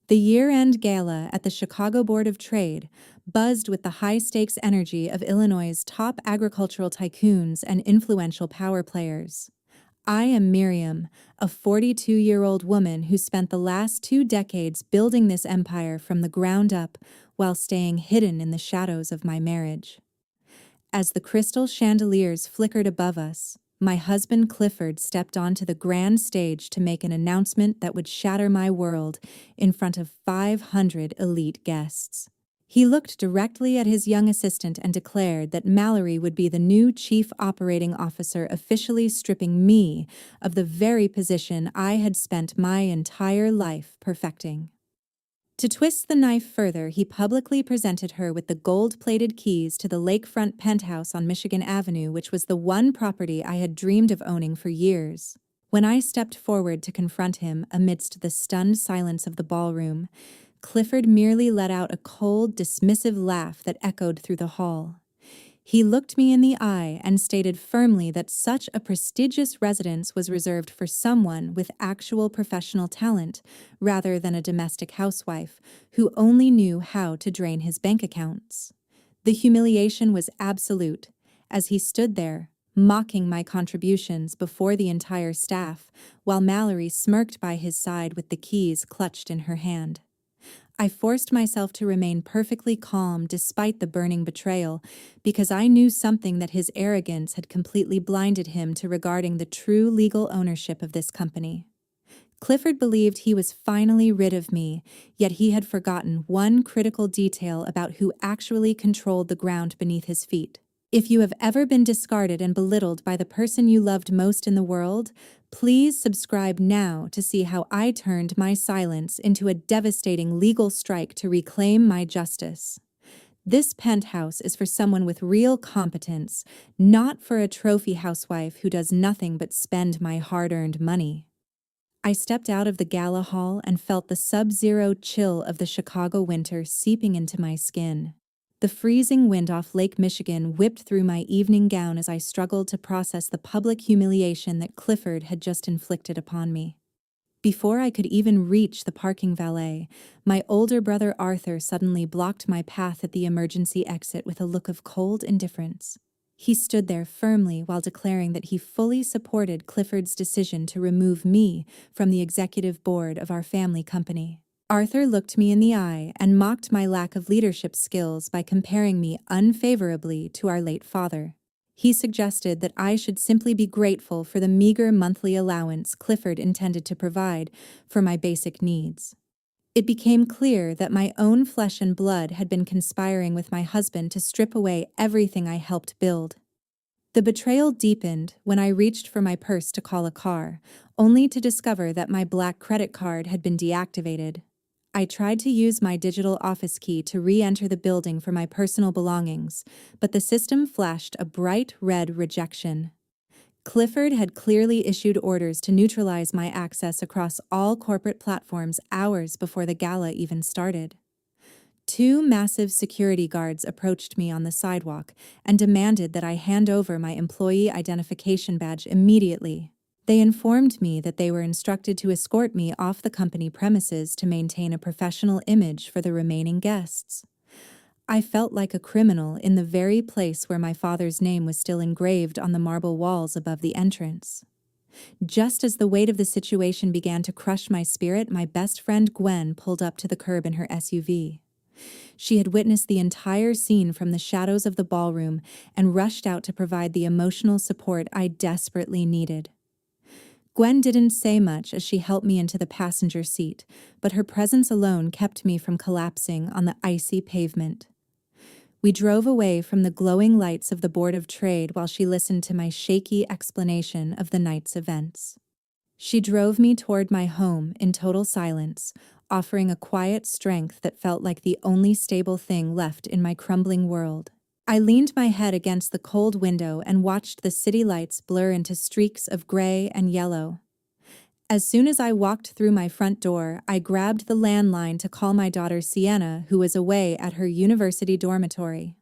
The year-end gala at the Chicago Board of Trade buzzed with the high-stakes energy of Illinois' top agricultural tycoons and influential power players. I am Miriam, a 42-year-old woman who spent the last 2 decades building this empire from the ground up while staying hidden in the shadows of my marriage. As the crystal chandeliers flickered above us, my husband Clifford stepped onto the grand stage to make an announcement that would shatter my world in front of 500 elite guests. He looked directly at his young assistant and declared that Mallory would be the new chief operating officer, officially stripping me of the very position I had spent my entire life perfecting. To twist the knife further, he publicly presented her with the gold-plated keys to the lakefront penthouse on Michigan Avenue, which was the one property I had dreamed of owning for years. When I stepped forward to confront him amidst the stunned silence of the ballroom, Clifford merely let out a cold, dismissive laugh that echoed through the hall. He looked me in the eye and stated firmly that such a prestigious residence was reserved for someone with actual professional talent, rather than a domestic housewife who only knew how to drain his bank accounts. The humiliation was absolute, as he stood there, mocking my contributions before the entire staff, while Mallory smirked by his side with the keys clutched in her hand. I forced myself to remain perfectly calm despite the burning betrayal, because I knew something that his arrogance had completely blinded him to regarding the true legal ownership of this company. Clifford believed he was finally rid of me, yet he had forgotten one critical detail about who actually controlled the ground beneath his feet. If you have ever been discarded and belittled by the person you loved most in the world, please subscribe now to see how I turned my silence into a devastating legal strike to reclaim my justice. This penthouse is for someone with real competence, not for a trophy housewife who does nothing but spend my hard-earned money. I stepped out of the gala hall and felt the sub-zero chill of the Chicago winter seeping into my skin. The freezing wind off Lake Michigan whipped through my evening gown as I struggled to process the public humiliation that Clifford had just inflicted upon me. Before I could even reach the parking valet, my older brother Arthur suddenly blocked my path at the emergency exit with a look of cold indifference. He stood there firmly while declaring that he fully supported Clifford's decision to remove me from the executive board of our family company. Arthur looked me in the eye and mocked my lack of leadership skills by comparing me unfavorably to our late father. He suggested that I should simply be grateful for the meager monthly allowance Clifford intended to provide for my basic needs. It became clear that my own flesh and blood had been conspiring with my husband to strip away everything I helped build. The betrayal deepened when I reached for my purse to call a car, only to discover that my black credit card had been deactivated. I tried to use my digital office key to re-enter the building for my personal belongings, but the system flashed a bright red rejection. Clifford had clearly issued orders to neutralize my access across all corporate platforms hours before the gala even started. 2 massive security guards approached me on the sidewalk and demanded that I hand over my employee identification badge immediately. They informed me that they were instructed to escort me off the company premises to maintain a professional image for the remaining guests. I felt like a criminal in the very place where my father's name was still engraved on the marble walls above the entrance. Just as the weight of the situation began to crush my spirit, my best friend Gwen pulled up to the curb in her SUV. She had witnessed the entire scene from the shadows of the ballroom and rushed out to provide the emotional support I desperately needed. Gwen didn't say much as she helped me into the passenger seat, but her presence alone kept me from collapsing on the icy pavement. We drove away from the glowing lights of the Board of Trade while she listened to my shaky explanation of the night's events. She drove me toward my home in total silence, offering a quiet strength that felt like the only stable thing left in my crumbling world. I leaned my head against the cold window and watched the city lights blur into streaks of gray and yellow. As soon as I walked through my front door, I grabbed the landline to call my daughter Sienna, who was away at her university dormitory.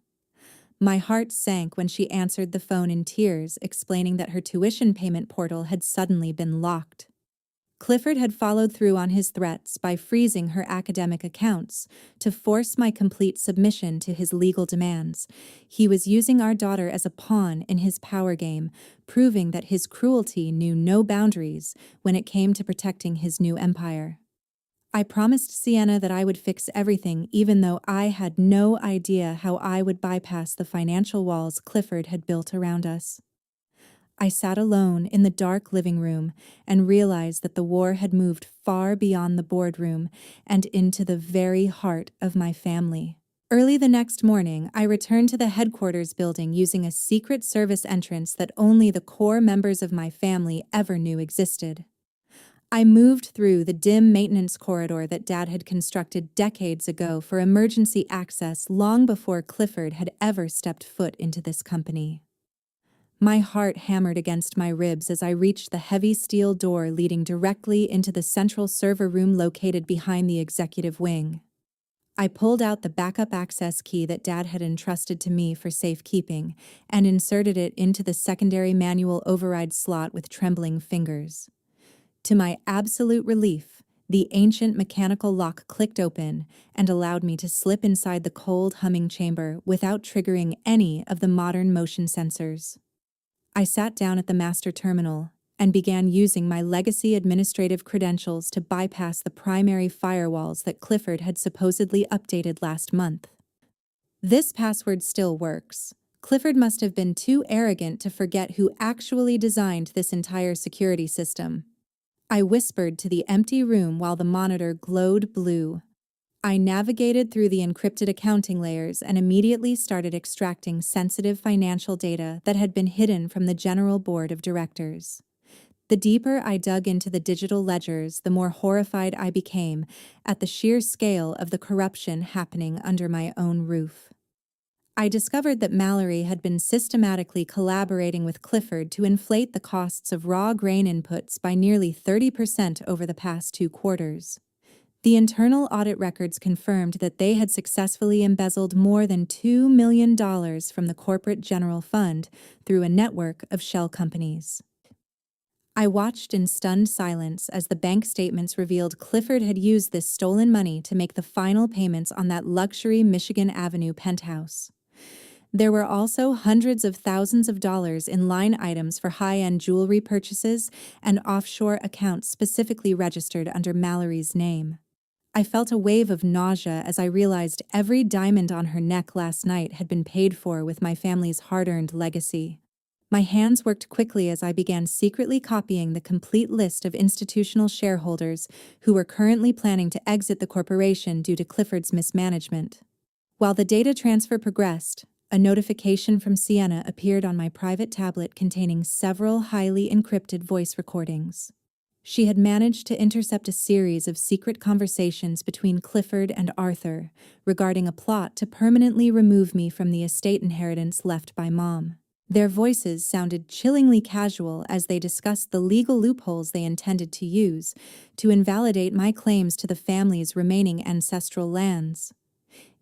My heart sank when she answered the phone in tears, explaining that her tuition payment portal had suddenly been locked. Clifford had followed through on his threats by freezing her academic accounts to force my complete submission to his legal demands. He was using our daughter as a pawn in his power game, proving that his cruelty knew no boundaries when it came to protecting his new empire. I promised Sienna that I would fix everything, even though I had no idea how I would bypass the financial walls Clifford had built around us. I sat alone in the dark living room and realized that the war had moved far beyond the boardroom and into the very heart of my family. Early the next morning, I returned to the headquarters building using a secret service entrance that only the core members of my family ever knew existed. I moved through the dim maintenance corridor that Dad had constructed decades ago for emergency access long before Clifford had ever stepped foot into this company. My heart hammered against my ribs as I reached the heavy steel door leading directly into the central server room located behind the executive wing. I pulled out the backup access key that Dad had entrusted to me for safekeeping and inserted it into the secondary manual override slot with trembling fingers. To my absolute relief, the ancient mechanical lock clicked open and allowed me to slip inside the cold, humming chamber without triggering any of the modern motion sensors. I sat down at the master terminal and began using my legacy administrative credentials to bypass the primary firewalls that Clifford had supposedly updated last month. This password still works. Clifford must have been too arrogant to forget who actually designed this entire security system. I whispered to the empty room while the monitor glowed blue. I navigated through the encrypted accounting layers and immediately started extracting sensitive financial data that had been hidden from the General Board of Directors. The deeper I dug into the digital ledgers, the more horrified I became at the sheer scale of the corruption happening under my own roof. I discovered that Mallory had been systematically collaborating with Clifford to inflate the costs of raw grain inputs by nearly 30% over the past 2 quarters. The internal audit records confirmed that they had successfully embezzled more than $2 million from the corporate general fund through a network of shell companies. I watched in stunned silence as the bank statements revealed Clifford had used this stolen money to make the final payments on that luxury Michigan Avenue penthouse. There were also hundreds of thousands of dollars in line items for high-end jewelry purchases and offshore accounts specifically registered under Mallory's name. I felt a wave of nausea as I realized every diamond on her neck last night had been paid for with my family's hard-earned legacy. My hands worked quickly as I began secretly copying the complete list of institutional shareholders who were currently planning to exit the corporation due to Clifford's mismanagement. While the data transfer progressed, a notification from Sienna appeared on my private tablet containing several highly encrypted voice recordings. She had managed to intercept a series of secret conversations between Clifford and Arthur regarding a plot to permanently remove me from the estate inheritance left by Mom. Their voices sounded chillingly casual as they discussed the legal loopholes they intended to use to invalidate my claims to the family's remaining ancestral lands.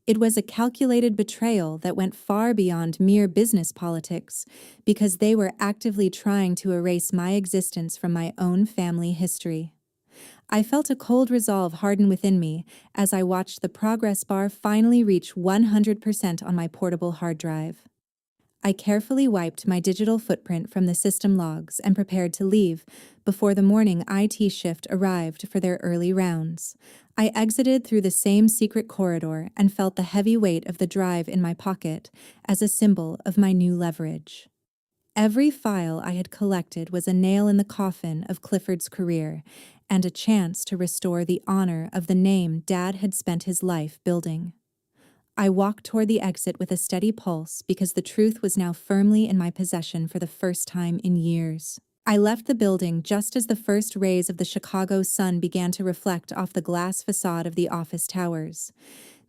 It was a calculated betrayal that went far beyond mere business politics because they were actively trying to erase my existence from my own family history. I felt a cold resolve harden within me as I watched the progress bar finally reach 100% on my portable hard drive. I carefully wiped my digital footprint from the system logs and prepared to leave before the morning IT shift arrived for their early rounds. I exited through the same secret corridor and felt the heavy weight of the drive in my pocket as a symbol of my new leverage. Every file I had collected was a nail in the coffin of Clifford's career and a chance to restore the honor of the name Dad had spent his life building. I walked toward the exit with a steady pulse because the truth was now firmly in my possession for the first time in years. I left the building just as the first rays of the Chicago sun began to reflect off the glass facade of the office towers.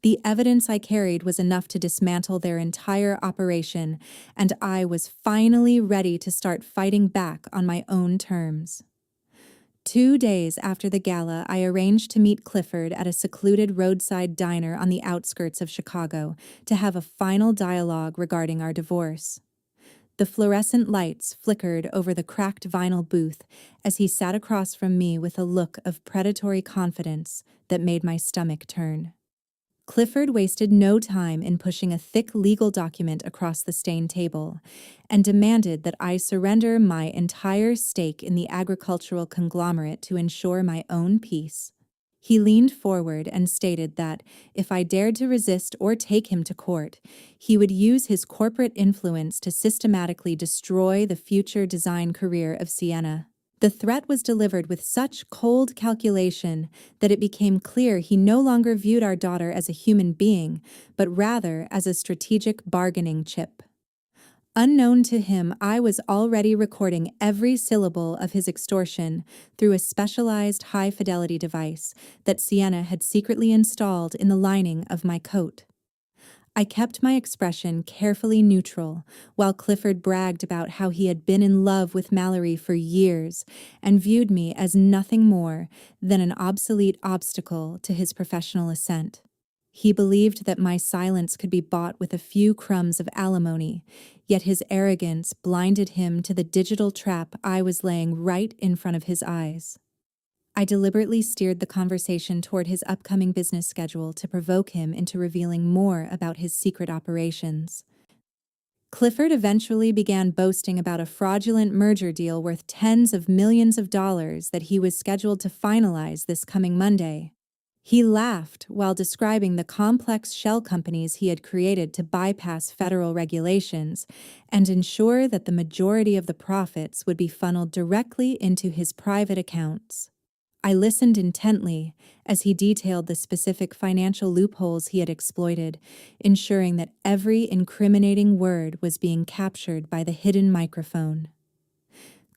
The evidence I carried was enough to dismantle their entire operation, and I was finally ready to start fighting back on my own terms. 2 days after the gala, I arranged to meet Clifford at a secluded roadside diner on the outskirts of Chicago to have a final dialogue regarding our divorce. The fluorescent lights flickered over the cracked vinyl booth as he sat across from me with a look of predatory confidence that made my stomach turn. Clifford wasted no time in pushing a thick legal document across the stained table and demanded that I surrender my entire stake in the agricultural conglomerate to ensure my own peace. He leaned forward and stated that if I dared to resist or take him to court, he would use his corporate influence to systematically destroy the future design career of Sienna. The threat was delivered with such cold calculation that it became clear he no longer viewed our daughter as a human being, but rather as a strategic bargaining chip. Unknown to him, I was already recording every syllable of his extortion through a specialized high-fidelity device that Sienna had secretly installed in the lining of my coat. I kept my expression carefully neutral while Clifford bragged about how he had been in love with Mallory for years and viewed me as nothing more than an obsolete obstacle to his professional ascent. He believed that my silence could be bought with a few crumbs of alimony, yet his arrogance blinded him to the digital trap I was laying right in front of his eyes. I deliberately steered the conversation toward his upcoming business schedule to provoke him into revealing more about his secret operations. Clifford eventually began boasting about a fraudulent merger deal worth tens of millions of dollars that he was scheduled to finalize this coming Monday. He laughed while describing the complex shell companies he had created to bypass federal regulations and ensure that the majority of the profits would be funneled directly into his private accounts. I listened intently as he detailed the specific financial loopholes he had exploited, ensuring that every incriminating word was being captured by the hidden microphone.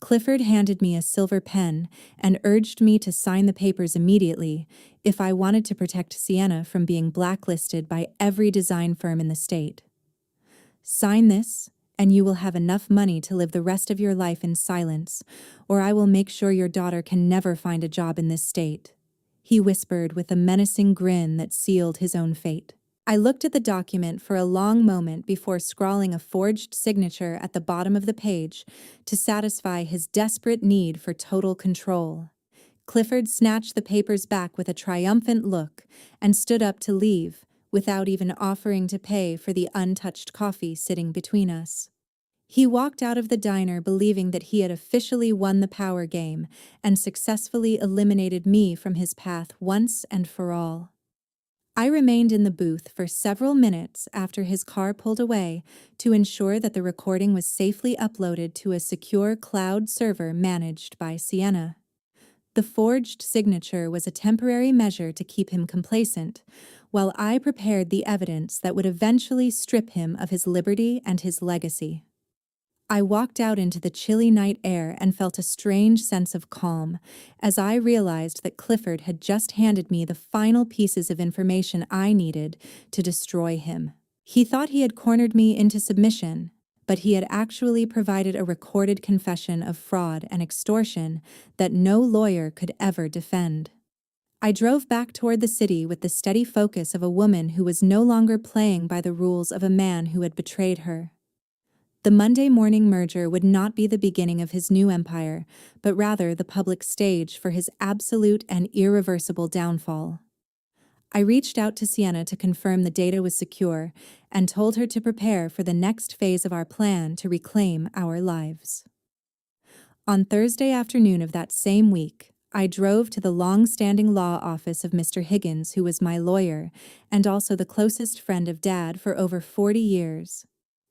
Clifford handed me a silver pen and urged me to sign the papers immediately if I wanted to protect Sienna from being blacklisted by every design firm in the state. Sign this, and you will have enough money to live the rest of your life in silence, or I will make sure your daughter can never find a job in this state," he whispered with a menacing grin that sealed his own fate. I looked at the document for a long moment before scrawling a forged signature at the bottom of the page to satisfy his desperate need for total control. Clifford snatched the papers back with a triumphant look and stood up to leave, without even offering to pay for the untouched coffee sitting between us. He walked out of the diner believing that he had officially won the power game and successfully eliminated me from his path once and for all. I remained in the booth for several minutes after his car pulled away to ensure that the recording was safely uploaded to a secure cloud server managed by Sienna. The forged signature was a temporary measure to keep him complacent, while I prepared the evidence that would eventually strip him of his liberty and his legacy. I walked out into the chilly night air and felt a strange sense of calm as I realized that Clifford had just handed me the final pieces of information I needed to destroy him. He thought he had cornered me into submission, but he had actually provided a recorded confession of fraud and extortion that no lawyer could ever defend. I drove back toward the city with the steady focus of a woman who was no longer playing by the rules of a man who had betrayed her. The Monday morning merger would not be the beginning of his new empire, but rather the public stage for his absolute and irreversible downfall. I reached out to Sienna to confirm the data was secure and told her to prepare for the next phase of our plan to reclaim our lives. On Thursday afternoon of that same week, I drove to the long-standing law office of Mr. Higgins, who was my lawyer and also the closest friend of Dad for over 40 years.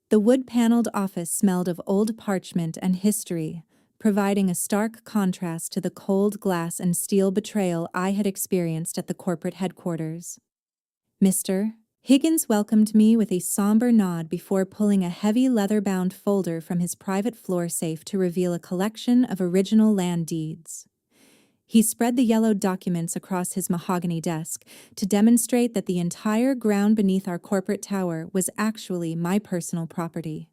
The wood-paneled office smelled of old parchment and history, providing a stark contrast to the cold glass and steel betrayal I had experienced at the corporate headquarters. Mr. Higgins welcomed me with a somber nod before pulling a heavy leather-bound folder from his private floor safe to reveal a collection of original land deeds. He spread the yellowed documents across his mahogany desk to demonstrate that the entire ground beneath our corporate tower was actually my personal property.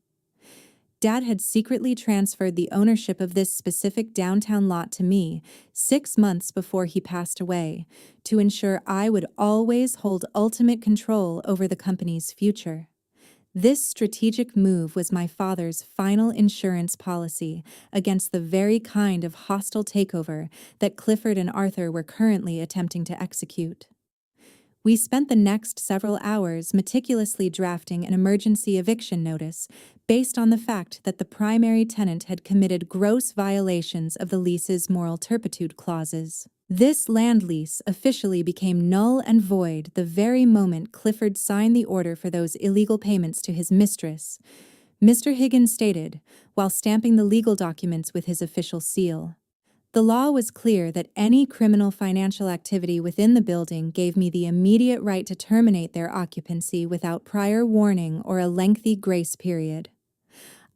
Dad had secretly transferred the ownership of this specific downtown lot to me 6 months before he passed away, to ensure I would always hold ultimate control over the company's future. This strategic move was my father's final insurance policy against the very kind of hostile takeover that Clifford and Arthur were currently attempting to execute. We spent the next several hours meticulously drafting an emergency eviction notice based on the fact that the primary tenant had committed gross violations of the lease's moral turpitude clauses. This land lease officially became null and void the very moment Clifford signed the order for those illegal payments to his mistress, Mr. Higgins stated, while stamping the legal documents with his official seal. The law was clear that any criminal financial activity within the building gave me the immediate right to terminate their occupancy without prior warning or a lengthy grace period.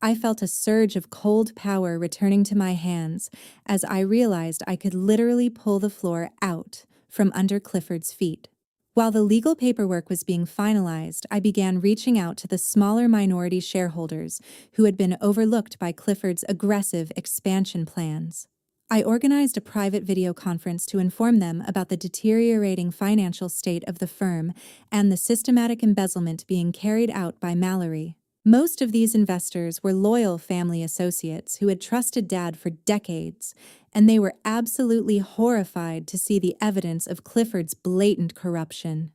I felt a surge of cold power returning to my hands as I realized I could literally pull the floor out from under Clifford's feet. While the legal paperwork was being finalized, I began reaching out to the smaller minority shareholders who had been overlooked by Clifford's aggressive expansion plans. I organized a private video conference to inform them about the deteriorating financial state of the firm and the systematic embezzlement being carried out by Mallory. Most of these investors were loyal family associates who had trusted Dad for decades, and they were absolutely horrified to see the evidence of Clifford's blatant corruption.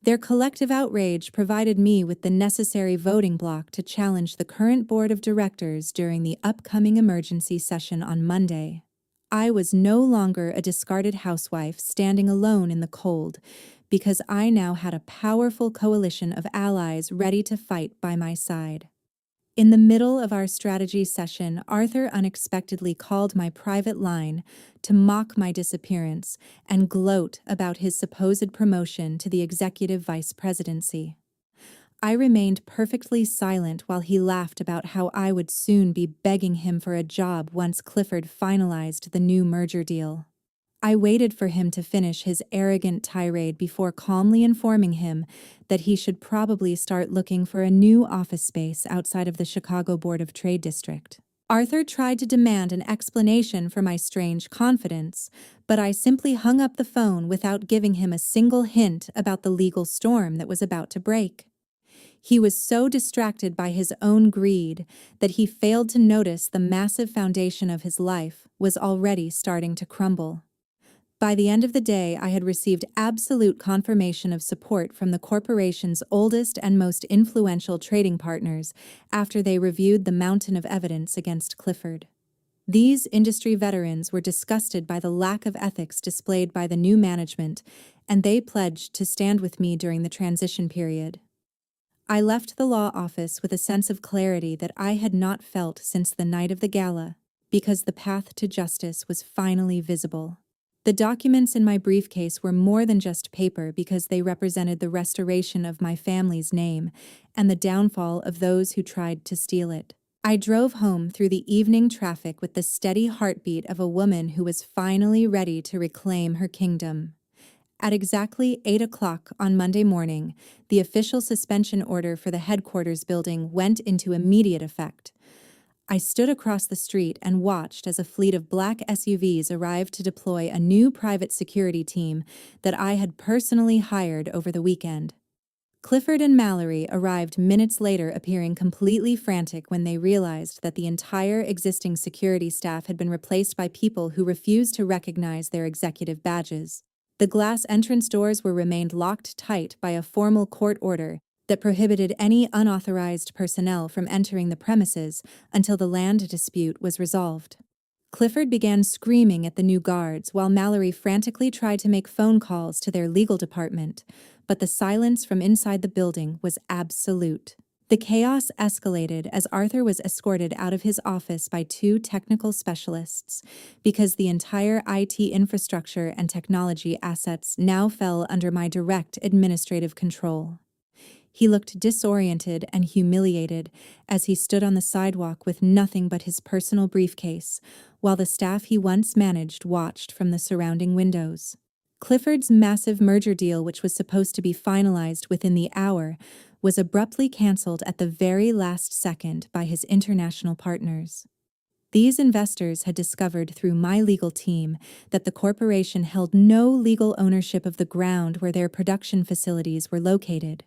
Their collective outrage provided me with the necessary voting bloc to challenge the current board of directors during the upcoming emergency session on Monday. I was no longer a discarded housewife standing alone in the cold, because I now had a powerful coalition of allies ready to fight by my side. In the middle of our strategy session, Arthur unexpectedly called my private line to mock my disappearance and gloat about his supposed promotion to the executive vice presidency. I remained perfectly silent while he laughed about how I would soon be begging him for a job once Clifford finalized the new merger deal. I waited for him to finish his arrogant tirade before calmly informing him that he should probably start looking for a new office space outside of the Chicago Board of Trade District. Arthur tried to demand an explanation for my strange confidence, but I simply hung up the phone without giving him a single hint about the legal storm that was about to break. He was so distracted by his own greed that he failed to notice the massive foundation of his life was already starting to crumble. By the end of the day, I had received absolute confirmation of support from the corporation's oldest and most influential trading partners after they reviewed the mountain of evidence against Clifford. These industry veterans were disgusted by the lack of ethics displayed by the new management, and they pledged to stand with me during the transition period. I left the law office with a sense of clarity that I had not felt since the night of the gala, because the path to justice was finally visible. The documents in my briefcase were more than just paper because they represented the restoration of my family's name and the downfall of those who tried to steal it. I drove home through the evening traffic with the steady heartbeat of a woman who was finally ready to reclaim her kingdom. At exactly 8 o'clock on Monday morning, the official suspension order for the headquarters building went into immediate effect. I stood across the street and watched as a fleet of black SUVs arrived to deploy a new private security team that I had personally hired over the weekend. Clifford and Mallory arrived minutes later, appearing completely frantic when they realized that the entire existing security staff had been replaced by people who refused to recognize their executive badges. The glass entrance doors were remained locked tight by a formal court order that prohibited any unauthorized personnel from entering the premises until the land dispute was resolved. Clifford began screaming at the new guards while Mallory frantically tried to make phone calls to their legal department, but the silence from inside the building was absolute. The chaos escalated as Arthur was escorted out of his office by two technical specialists because the entire IT infrastructure and technology assets now fell under my direct administrative control. He looked disoriented and humiliated as he stood on the sidewalk with nothing but his personal briefcase, while the staff he once managed watched from the surrounding windows. Clifford's massive merger deal, which was supposed to be finalized within the hour, was abruptly canceled at the very last second by his international partners. These investors had discovered through my legal team that the corporation held no legal ownership of the ground where their production facilities were located.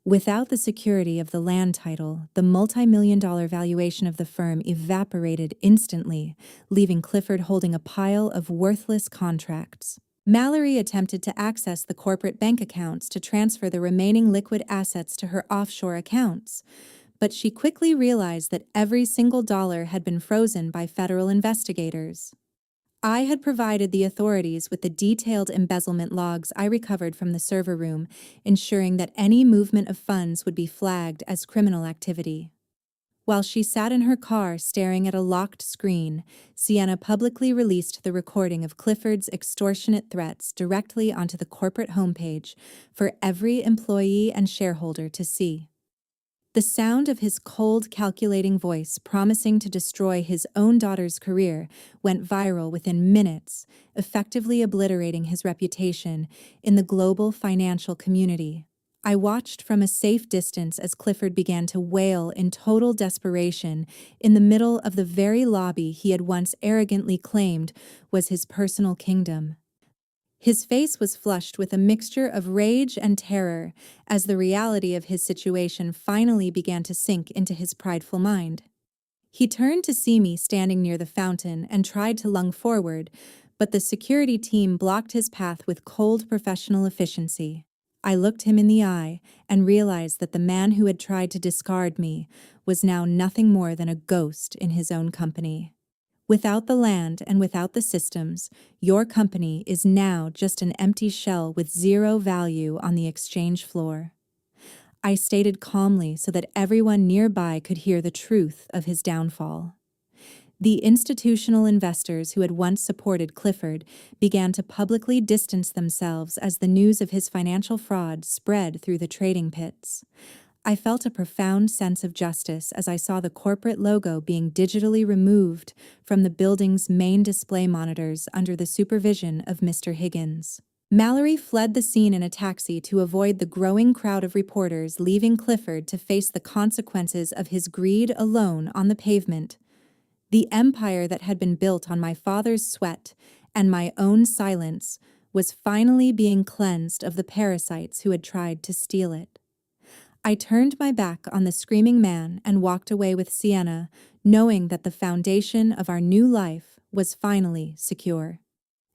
Without the security of the land title, the multi-million-dollar valuation of the firm evaporated instantly, leaving Clifford holding a pile of worthless contracts. Mallory attempted to access the corporate bank accounts to transfer the remaining liquid assets to her offshore accounts, but she quickly realized that every single dollar had been frozen by federal investigators. I had provided the authorities with the detailed embezzlement logs I recovered from the server room, ensuring that any movement of funds would be flagged as criminal activity. While she sat in her car staring at a locked screen, Sienna publicly released the recording of Clifford's extortionate threats directly onto the corporate homepage for every employee and shareholder to see. The sound of his cold, calculating voice promising to destroy his own daughter's career went viral within minutes, effectively obliterating his reputation in the global financial community. I watched from a safe distance as Clifford began to wail in total desperation in the middle of the very lobby he had once arrogantly claimed was his personal kingdom. His face was flushed with a mixture of rage and terror as the reality of his situation finally began to sink into his prideful mind. He turned to see me standing near the fountain and tried to lunge forward, but the security team blocked his path with cold professional efficiency. I looked him in the eye and realized that the man who had tried to discard me was now nothing more than a ghost in his own company. Without the land and without the systems, your company is now just an empty shell with zero value on the exchange floor. I stated calmly so that everyone nearby could hear the truth of his downfall. The institutional investors who had once supported Clifford began to publicly distance themselves as the news of his financial fraud spread through the trading pits. I felt a profound sense of justice as I saw the corporate logo being digitally removed from the building's main display monitors under the supervision of Mr. Higgins. Mallory fled the scene in a taxi to avoid the growing crowd of reporters, leaving Clifford to face the consequences of his greed alone on the pavement. The empire that had been built on my father's sweat and my own silence was finally being cleansed of the parasites who had tried to steal it. I turned my back on the screaming man and walked away with Sienna, knowing that the foundation of our new life was finally secure.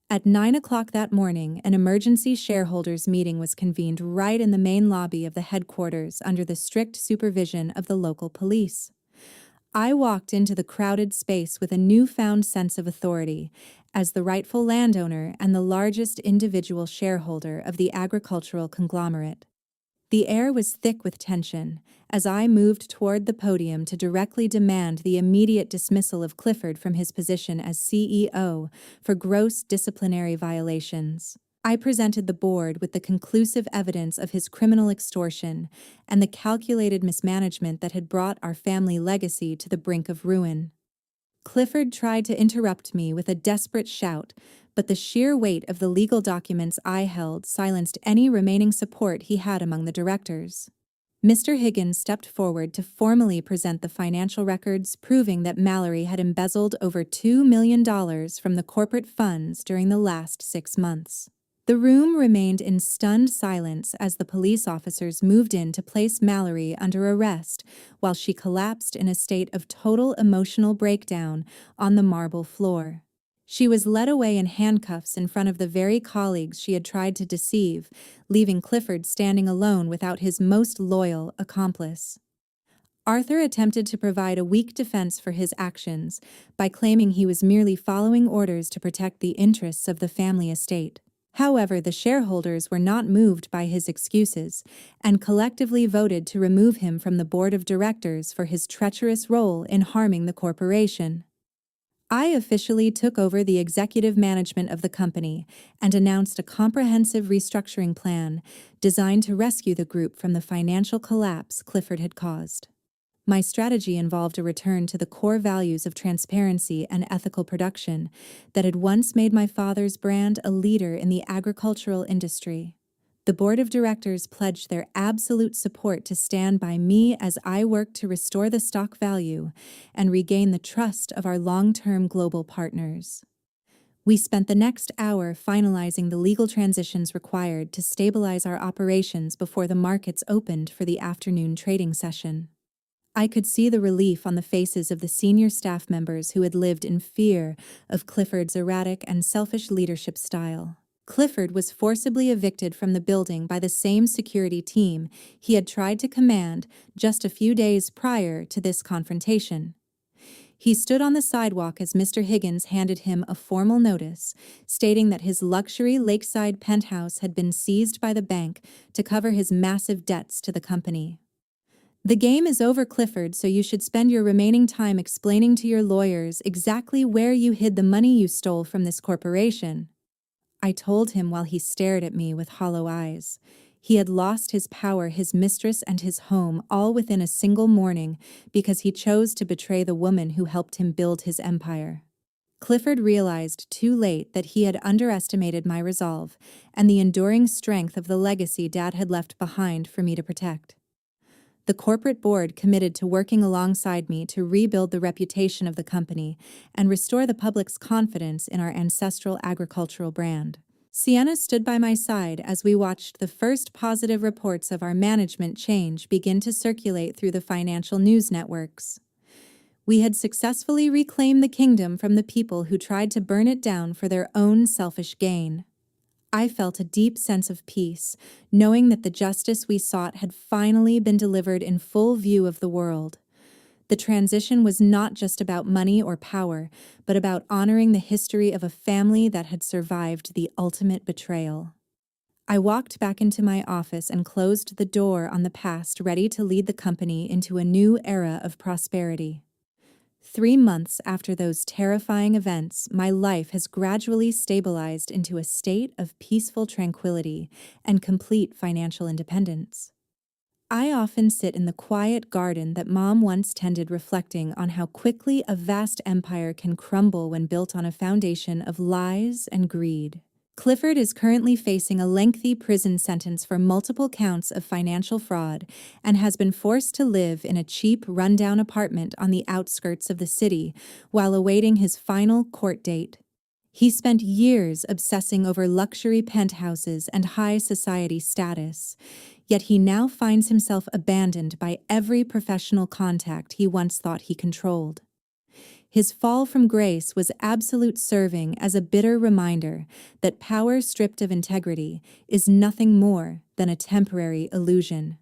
At 9 o'clock that morning, an emergency shareholders meeting was convened right in the main lobby of the headquarters under the strict supervision of the local police. I walked into the crowded space with a newfound sense of authority as the rightful landowner and the largest individual shareholder of the agricultural conglomerate. The air was thick with tension as I moved toward the podium to directly demand the immediate dismissal of Clifford from his position as CEO for gross disciplinary violations. I presented the board with the conclusive evidence of his criminal extortion and the calculated mismanagement that had brought our family legacy to the brink of ruin. Clifford tried to interrupt me with a desperate shout, but the sheer weight of the legal documents I held silenced any remaining support he had among the directors. Mr. Higgins stepped forward to formally present the financial records proving that Mallory had embezzled over $2 million from the corporate funds during the last 6 months. The room remained in stunned silence as the police officers moved in to place Mallory under arrest while she collapsed in a state of total emotional breakdown on the marble floor. She was led away in handcuffs in front of the very colleagues she had tried to deceive, leaving Clifford standing alone without his most loyal accomplice. Arthur attempted to provide a weak defense for his actions by claiming he was merely following orders to protect the interests of the family estate. However, the shareholders were not moved by his excuses and collectively voted to remove him from the board of directors for his treacherous role in harming the corporation. I officially took over the executive management of the company and announced a comprehensive restructuring plan designed to rescue the group from the financial collapse Clifford had caused. My strategy involved a return to the core values of transparency and ethical production that had once made my father's brand a leader in the agricultural industry. The board of directors pledged their absolute support to stand by me as I worked to restore the stock value and regain the trust of our long-term global partners. We spent the next hour finalizing the legal transitions required to stabilize our operations before the markets opened for the afternoon trading session. I could see the relief on the faces of the senior staff members who had lived in fear of Clifford's erratic and selfish leadership style. Clifford was forcibly evicted from the building by the same security team he had tried to command just a few days prior to this confrontation. He stood on the sidewalk as Mr. Higgins handed him a formal notice, stating that his luxury lakeside penthouse had been seized by the bank to cover his massive debts to the company. "The game is over, Clifford, so you should spend your remaining time explaining to your lawyers exactly where you hid the money you stole from this corporation," I told him while he stared at me with hollow eyes. He had lost his power, his mistress, and his home all within a single morning because he chose to betray the woman who helped him build his empire. Clifford realized too late that he had underestimated my resolve and the enduring strength of the legacy Dad had left behind for me to protect. The corporate board committed to working alongside me to rebuild the reputation of the company and restore the public's confidence in our ancestral agricultural brand. Sienna stood by my side as we watched the first positive reports of our management change begin to circulate through the financial news networks. We had successfully reclaimed the kingdom from the people who tried to burn it down for their own selfish gain. I felt a deep sense of peace, knowing that the justice we sought had finally been delivered in full view of the world. The transition was not just about money or power, but about honoring the history of a family that had survived the ultimate betrayal. I walked back into my office and closed the door on the past, ready to lead the company into a new era of prosperity. 3 months after those terrifying events, my life has gradually stabilized into a state of peaceful tranquility and complete financial independence. I often sit in the quiet garden that Mom once tended, reflecting on how quickly a vast empire can crumble when built on a foundation of lies and greed. Clifford is currently facing a lengthy prison sentence for multiple counts of financial fraud and has been forced to live in a cheap, rundown apartment on the outskirts of the city while awaiting his final court date. He spent years obsessing over luxury penthouses and high society status, yet he now finds himself abandoned by every professional contact he once thought he controlled. His fall from grace was absolute, serving as a bitter reminder that power stripped of integrity is nothing more than a temporary illusion.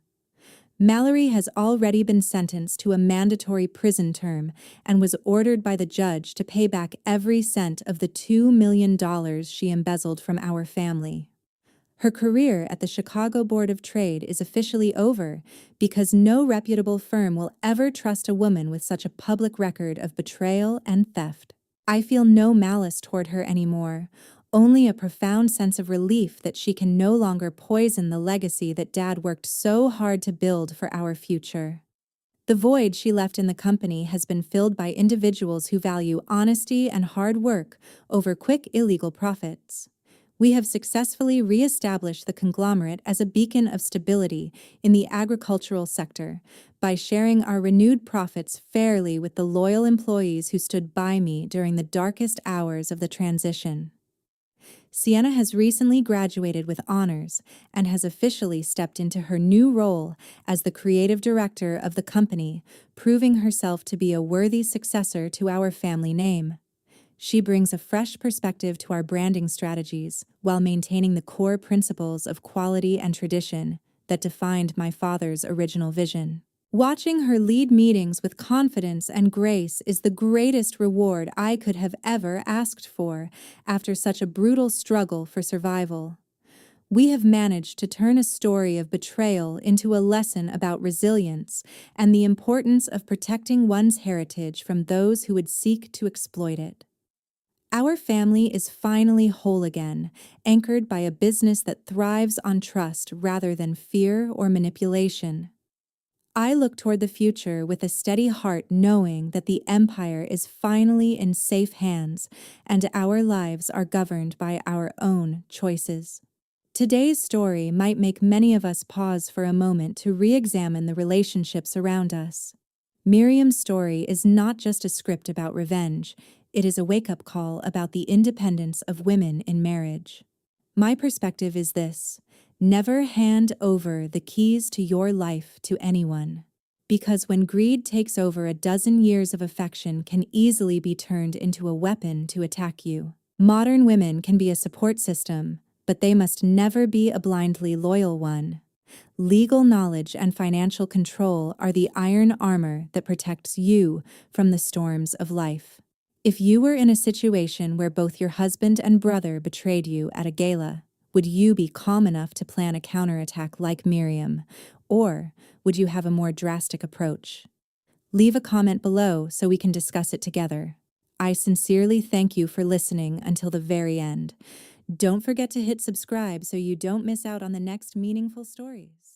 Mallory has already been sentenced to a mandatory prison term and was ordered by the judge to pay back every cent of the $2 million she embezzled from our family. Her career at the Chicago Board of Trade is officially over because no reputable firm will ever trust a woman with such a public record of betrayal and theft. I feel no malice toward her anymore, only a profound sense of relief that she can no longer poison the legacy that Dad worked so hard to build for our future. The void she left in the company has been filled by individuals who value honesty and hard work over quick, illegal profits. We have successfully re-established the conglomerate as a beacon of stability in the agricultural sector by sharing our renewed profits fairly with the loyal employees who stood by me during the darkest hours of the transition. Sienna has recently graduated with honors and has officially stepped into her new role as the creative director of the company, proving herself to be a worthy successor to our family name. She brings a fresh perspective to our branding strategies while maintaining the core principles of quality and tradition that defined my father's original vision. Watching her lead meetings with confidence and grace is the greatest reward I could have ever asked for after such a brutal struggle for survival. We have managed to turn a story of betrayal into a lesson about resilience and the importance of protecting one's heritage from those who would seek to exploit it. Our family is finally whole again, anchored by a business that thrives on trust rather than fear or manipulation. I look toward the future with a steady heart, knowing that the empire is finally in safe hands and our lives are governed by our own choices. Today's story might make many of us pause for a moment to re-examine the relationships around us. Miriam's story is not just a script about revenge, It is a wake-up call about the independence of women in marriage. My perspective is this: never hand over the keys to your life to anyone. Because when greed takes over, a dozen years of affection can easily be turned into a weapon to attack you. Modern women can be a support system, but they must never be a blindly loyal one. Legal knowledge and financial control are the iron armor that protects you from the storms of life. If you were in a situation where both your husband and brother betrayed you at a gala, would you be calm enough to plan a counterattack like Miriam, or would you have a more drastic approach? Leave a comment below so we can discuss it together. I sincerely thank you for listening until the very end. Don't forget to hit subscribe so you don't miss out on the next meaningful stories.